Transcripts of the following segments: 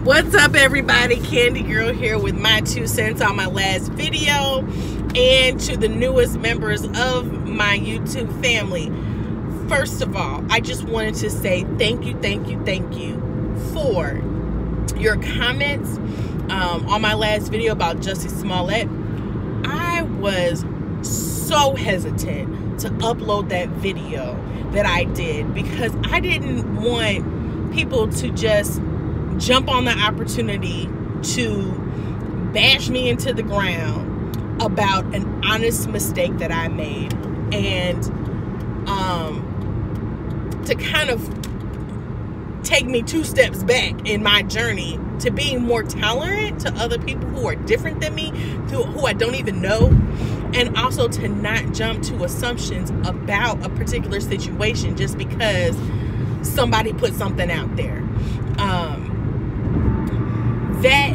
What's up, everybody? Candy Girl here with my 2 cents on my last video, and to the newest members of my YouTube family. First of all, I just wanted to say thank you for your comments on my last video about Jussie Smollett. I was so hesitant to upload that video that I did because I didn't want people to just jump on the opportunity to bash me into the ground about an honest mistake that I made, and to kind of take me 2 steps back in my journey to being more tolerant to other people who are different than me, who I don't even know, and also to not jump to assumptions about a particular situation just because somebody put something out there. That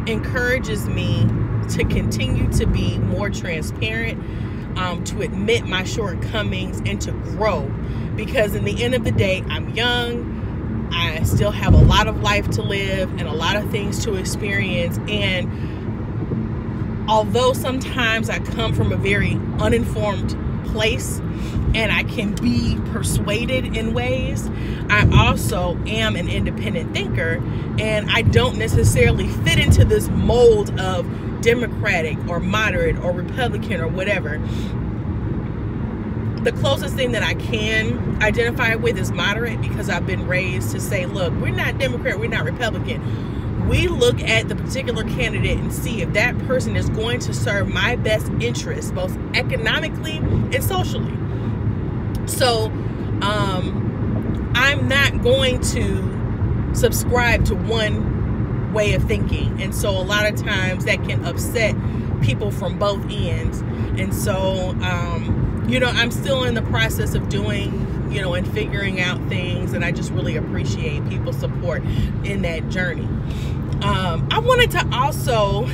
encourages me to continue to be more transparent, to admit my shortcomings, and to grow, because in the end of the day, I'm young, I still have a lot of life to live and a lot of things to experience, and although sometimes I come from a very uninformed place and I can be persuaded in ways, I also am an independent thinker, and I don't necessarily fit into this mold of Democratic or moderate or Republican or whatever. The closest thing that I can identify with is moderate, because I've been raised to say, look, we're not Democrat, we're not Republican. We look at the particular candidate and see if that person is going to serve my best interests, both economically and socially. So I'm not going to subscribe to one way of thinking, and so a lot of times that can upset people from both ends. And so I'm still in the process of doing, and figuring out things, and I just really appreciate people's support in that journey. I wanted to also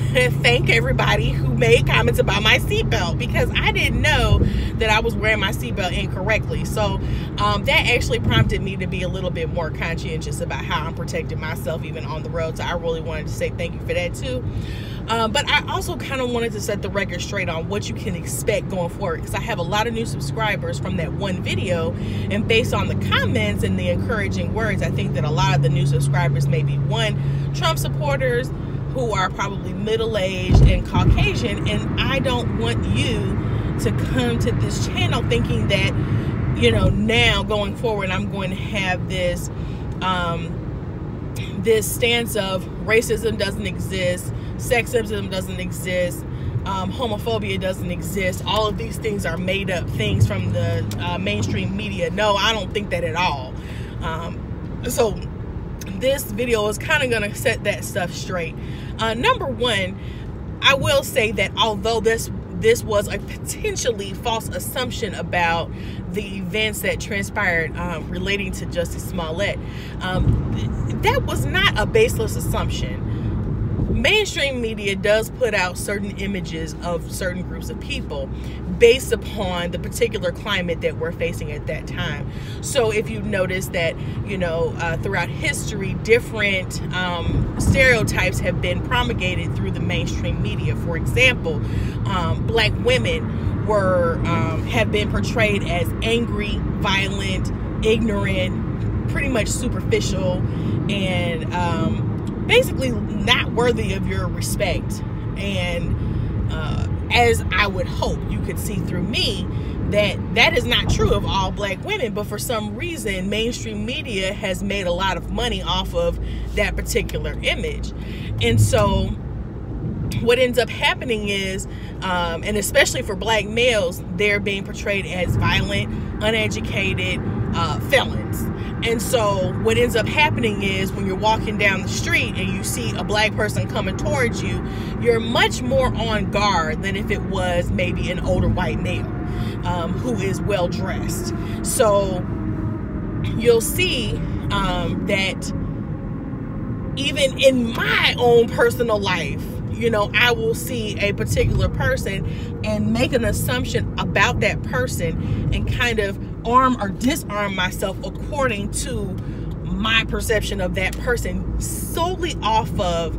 thank everybody who made comments about my seatbelt, because I didn't know that I was wearing my seatbelt incorrectly. So that actually prompted me to be a little bit more conscientious about how I'm protecting myself even on the road. So I really wanted to say thank you for that too. But I also kind of wanted to set the record straight on what you can expect going forward, because I have a lot of new subscribers from that one video, and based on the comments and the encouraging words, I think that a lot of the new subscribers may be Trump supporters who are probably middle-aged and Caucasian, and I don't want you to come to this channel thinking that, now going forward I'm going to have this this stance of racism doesn't exist, sexism doesn't exist, homophobia doesn't exist. All of these things are made up things from the mainstream media. No, I don't think that at all. So this video is kind of going to set that stuff straight. Number one, I will say that although this was a potentially false assumption about the events that transpired relating to Jussie Smollett, that was not a baseless assumption. Mainstream media does put out certain images of certain groups of people based upon the particular climate that we're facing at that time. So if you notice that, throughout history, different stereotypes have been promulgated through the mainstream media. For example, black women have been portrayed as angry, violent, ignorant, pretty much superficial, and basically not worthy of your respect. And as I would hope you could see through me, that is not true of all black women, but for some reason mainstream media has made a lot of money off of that particular image. And so what ends up happening is, and especially for black males, they're being portrayed as violent, uneducated, felons. And so what ends up happening is, when you're walking down the street and you see a black person coming towards you, you're much more on guard than if it was maybe an older white male who is well dressed. So you'll see that even in my own personal life, I will see a particular person and make an assumption about that person and kind of arm or disarm myself according to my perception of that person solely off of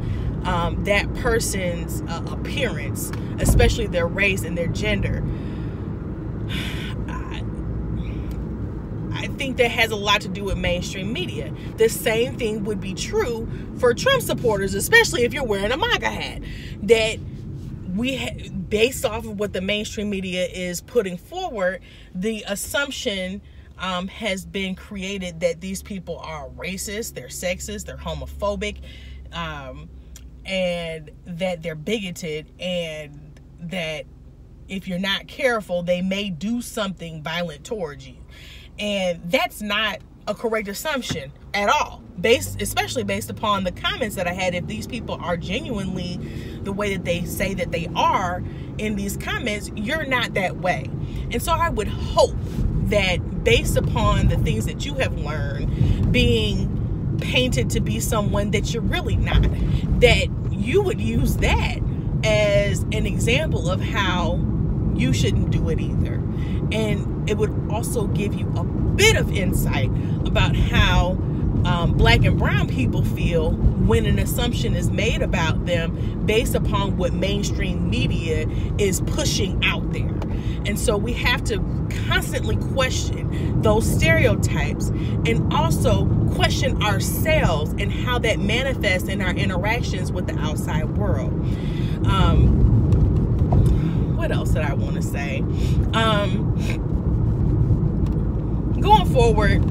that person's appearance, especially their race and their gender. I think that has a lot to do with mainstream media. The same thing would be true for Trump supporters, especially if you're wearing a MAGA hat. That based off of what the mainstream media is putting forward, the assumption has been created that these people are racist, they're sexist, they're homophobic, and that they're bigoted, and that if you're not careful, they may do something violent towards you. And that's not a correct assumption at all, especially based upon the comments that I had. If these people are genuinely the way that they say that they are in these comments, you're not that way. And so I would hope that based upon the things that you have learned, being painted to be someone that you're really not, that you would use that as an example of how you shouldn't do it either. And it would also give you a bit of insight about how black and brown people feel when an assumption is made about them based upon what mainstream media is pushing out there. And so we have to constantly question those stereotypes and also question ourselves and how that manifests in our interactions with the outside world. What else did I want to say? Going forward,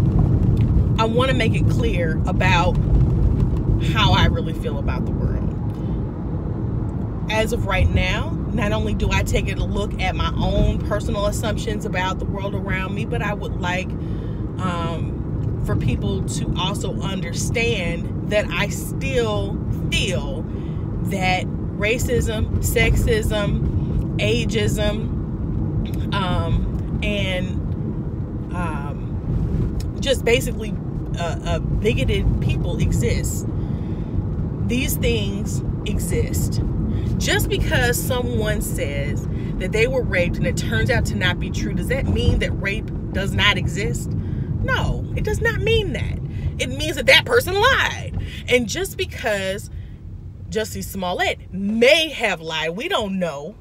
I want to make it clear about how I really feel about the world. As of right now, not only do I take a look at my own personal assumptions about the world around me, but I would like for people to also understand that I still feel that racism, sexism, ageism, and just basically bigoted people exist. These things exist. Just because someone says that they were raped and it turns out to not be true, does that mean that rape does not exist? No, it does not mean that. It means that that person lied. And just because Jussie Smollett may have lied, we don't know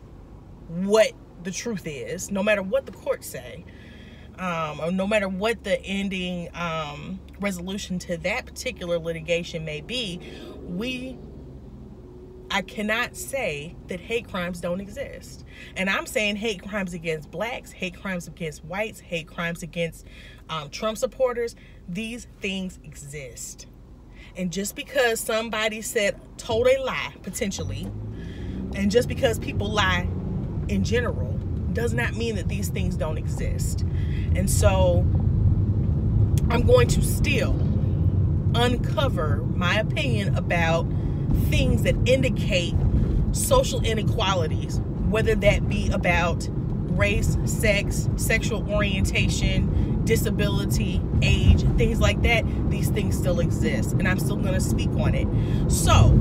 what the truth is, no matter what the courts say, or no matter what the ending resolution to that particular litigation may be. I cannot say that hate crimes don't exist. And I'm saying hate crimes against blacks, hate crimes against whites, hate crimes against Trump supporters. These things exist. And just because somebody told a lie, potentially, and just because people lie in general, does not mean that these things don't exist. And so I'm going to still uncover my opinion about things that indicate social inequalities, whether that be about race, sex, sexual orientation, disability, age, things like that. These things still exist, and I'm still going to speak on it. So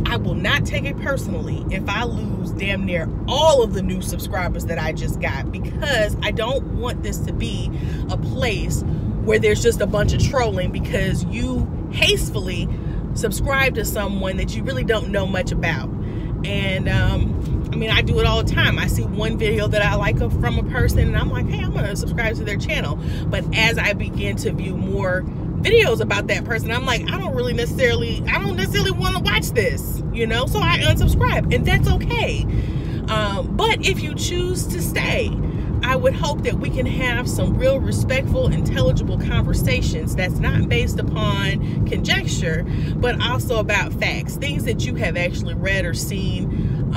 I will not take it personally if I lose damn near all of the new subscribers that I just got, because I don't want this to be a place where there's just a bunch of trolling because you hastily subscribe to someone that you really don't know much about. And I mean, I do it all the time. I see one video that I like from a person and I'm like, hey, I'm gonna subscribe to their channel. But as I begin to view more videos about that person, I'm like, I don't necessarily want to watch this, you know, so I unsubscribe, and that's okay. But if you choose to stay, I would hope that we can have some real respectful, intelligible conversations that's not based upon conjecture, but also about facts, things that you have actually read or seen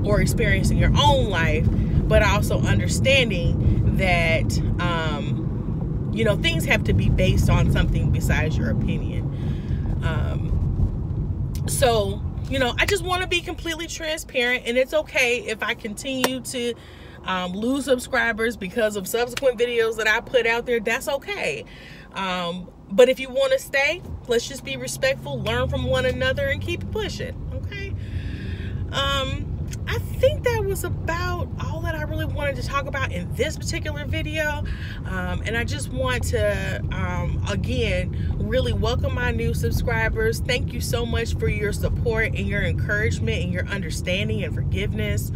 or experienced in your own life, but also understanding that, you know, things have to be based on something besides your opinion. So, you know, I just want to be completely transparent, and it's okay if I continue to lose subscribers because of subsequent videos that I put out there. That's okay. But if you want to stay, let's just be respectful, learn from one another, and keep pushing. Okay. I think that was about all that I really wanted to talk about in this particular video. And I just want to, again, really welcome my new subscribers. Thank you so much for your support and your encouragement and your understanding and forgiveness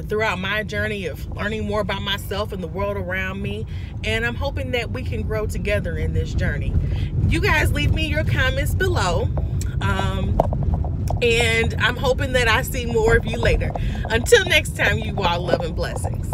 throughout my journey of learning more about myself and the world around me. And I'm hoping that we can grow together in this journey. You guys leave me your comments below. And I'm hoping that I see more of you later. Until next time, you all, love and blessings.